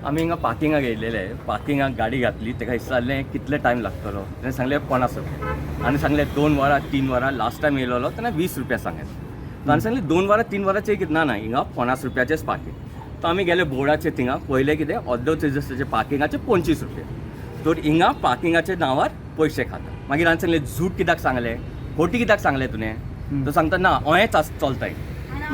आम्ही हिंगा पार्किंगाक गेलेले पार्किंगाक गाडी घातली तेका विचारलें कितले टायम लागतलो तेणें सांगलें 50 रुपया आनी सांगलें 2 वरां 3 वरां लास्ट टायम येयलो तेन्ना 20 रुपया सांगलें ताणें सांगलें 2 वरां 3 वरांचें कितें ना हिंगा 50 रुपयाचेच पार्किंग तो आमी गेले बोर्डाचेर थिंगा पयलें कितें अर्दो तेजसाचे पार्किंगाचे 25 रुपया तर हिंगा पार्किंगाच्या नांवार पयशे खाता मागीर हांवें सांगलें झूट कित्याक सांगलें खोटी कित्याक सांगलें तुवें तो सांगता ना अहेंच चलताय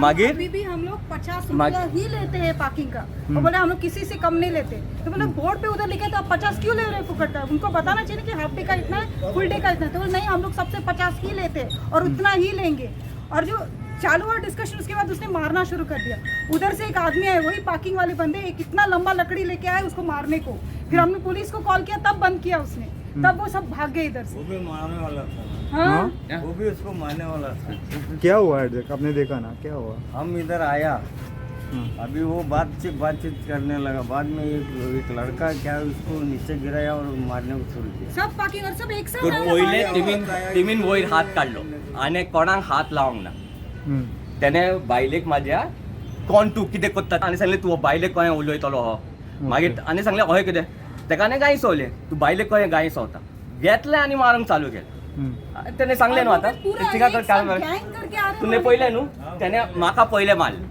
मागिर अभी भी हम लोग 50 रुपया ही लेते हैं पार्किंग का और बोले हम लोग किसी से कम नहीं लेते तो बोले बोर्ड पे उधर लिखे तो आप 50 क्यों ले रहे हैं फुकट का उनको बताना चाहिए कि हाफ डे का इतना है फुल डे का इतना है तो बोले नहीं हम लोग सबसे 50 ही लेते हैं और उतना ही लेंगे और जो चालू हुआ डिस्कशन उसके बाद उसने मारना शुरू कर दिया उधर से एक आदमी आए वही पार्किंग वाले बंदे एक इतना लंबा लकड़ी लेके आए उसको मारने को फिर हमने पुलिस को कॉल किया तब बंद किया उसने तब वो सब भाग गए इधर से वो भी मारने वाला था हाँ वो भी उसको मारने वाला था। क्या हुआ है आपने देखा ना क्या हुआ? हम इधर आया अभी वो बातचीत करने लगा बाद में एक लड़का क्या उसको नीचे गिराया और मारने को शुरू किया। सब पार्किंग और सब एक साथ तर आए पयले हमारे। तिमीन वयर हात काडलो आनी कोणाक हात लावंक ना त्याने बायलेक म्हाज्या कोण तूं कितें कोत्ता आनी सांगलें तूं बायलेक कहें उलयतलो हो मागीर आनी सांगलें अहें कितें तेका न्ही गाय सवलें तूं बायलेक कहें गाय सवता घेतलें आनी मारूंक चालू केलें त्याने सांगलें न्हू आतां पूरा तिका एक साथ गैंग करके आ रहे तुने पयलें न्हू त्याने म्हाका पयलें मारलें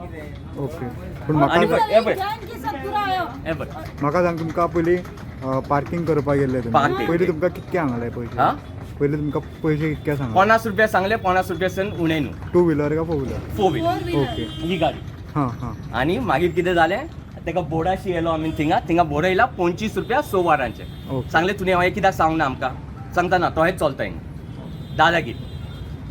ओके पण आणि म्हाका हे पळय गैंग के साथ पूरा आया हे पळय म्हाका सांग तुमकां पयलीं पार्किंग करपाक गेल्ले तुमी Parking. पयलीं तुमकां कितके सांगले हा पयशे पयलीं तुमकां पयशे कितके सांगले 50 रुपया सांगले 50 रुपयासून उणे न्हू 2 व्हिलर का 4 व्हिलर? 4 व्हीलर 4 व्हीलर ओके ही गाडी हां हां आणि मागीर कितें जालें तेका बोर्डाशी येयलो आमी थिंगा बोर्ड येयला 25 रुपया 100 वारांचे ओके सांगले तुने हांवें कित्याक सांगूंक ना आमकां सांगता ना तो हेच चलता हिंगा दादागीर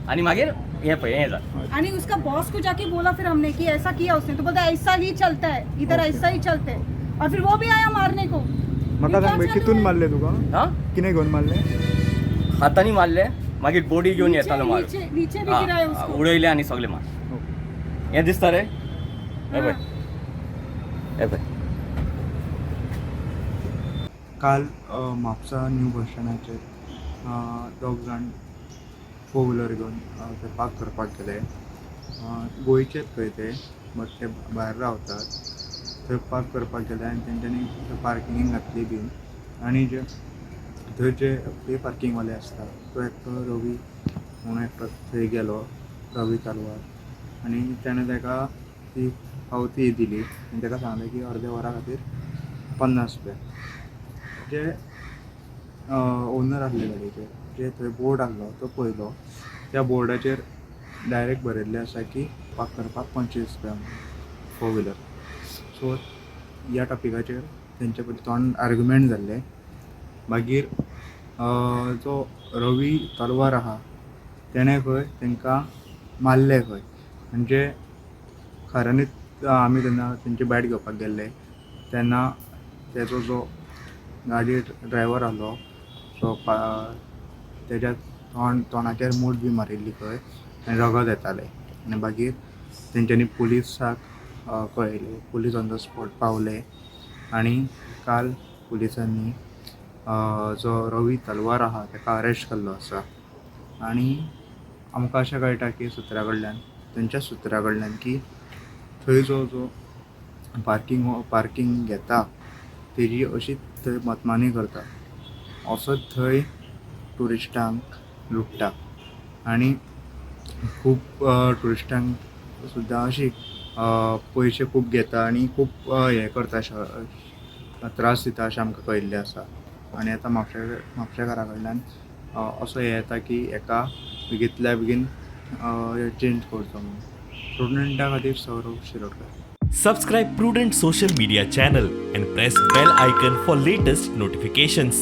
आणि मागीर हे पळय हें जालें आणि उसका बॉस को जाके बोला फिर हमने कि ऐसा किया उसने तो बोलता ऐसा ही चलता है इधर Okay. ऐसा ही चलते हैं और फिर वो भी आया मारने को म्हाका ये सांग क्या भाई कितून चालू है? मारले तुका हा किने घेवन मारले? हातांनी मारले मागीर बॉडी घेवन नीचे- येतालो मार नीचे नीचे भी गिराया उसको उडयले आनी सगळे मार ओके हें दिसता रे हे पळय हाँ। हे पळय काल म्हापसा न्यू बस स्टँडाचेर दोग जाण 4 व्हिलर घेवन ते पार्क करपाक गेले गोंयचेच खंय ते बट ते भायर रावतात थंय पार्क करपाक गेले आनी तेंच्यांनी पार्किंगेक घातली बीन आनी जे थंय जे पे पार्किंगवाले आसता तो एकटो रवी म्हणून एकटो थंय गेलो रवी तालवार आनी ताणें ताका ती पावती दिली आनी ताका सांगलें की अर्द्या वरा खातीर 50 रुपया जे ओनर आसले गाडयेचे जे थंय बोर्ड आसलो तो पळयलो त्या बोर्डाचेर डायरेक्ट बरयल्लें आसा की पार्क करपाक 25 रुपया 4 व्हिलर सो ह्या टॉपिकाचेर तेंचे पयलीं तोंड आर्ग्युमेंट जाल्ले मागीर जो रवी तलवार आहा तेणें खंय तांकां मारले खंय म्हणजे खऱ्यांनीच आमी तेन्ना तेंची बॅट घेवपाक गेल्ले तेन्ना तेजो जो गाडी ड्रायव्हर आसलो सो तेज्या तोंडाचेर मूठ बी मारिल्ली खंय आनी रगत येतालें आनी मागीर तेंच्यांनी पुलिसाक कळयलें पुलीस ऑन द स्पॉट पावले आनी काल पुलिसांनी जो रवी तलवार आहा ताका अरेस्ट केल्लो आसा आनी आमकां अशें कळटा की तेंच्या सुत्रा कडल्यान की थंय जो पार्किंग घेता तेजी अशीच थंय मतमानी करता असोच थंय ट्युरिस्टांक लुटता आनी खूब ट्युरिस्टांक सुद्दां अशी पयशे खूब घेता आनी खूब हें करता त्रास दिता अशें आमकां कळिल्लें आसा आनी आतां म्हापशेकारा कडल्यान असो हें येता की एका बेगींतल्या बेगीन चेंज करचो म्हणून स्टुडंटा खातीर Saurav Shirodkar. Subscribe Prudent social media channel and press bell icon for latest notifications.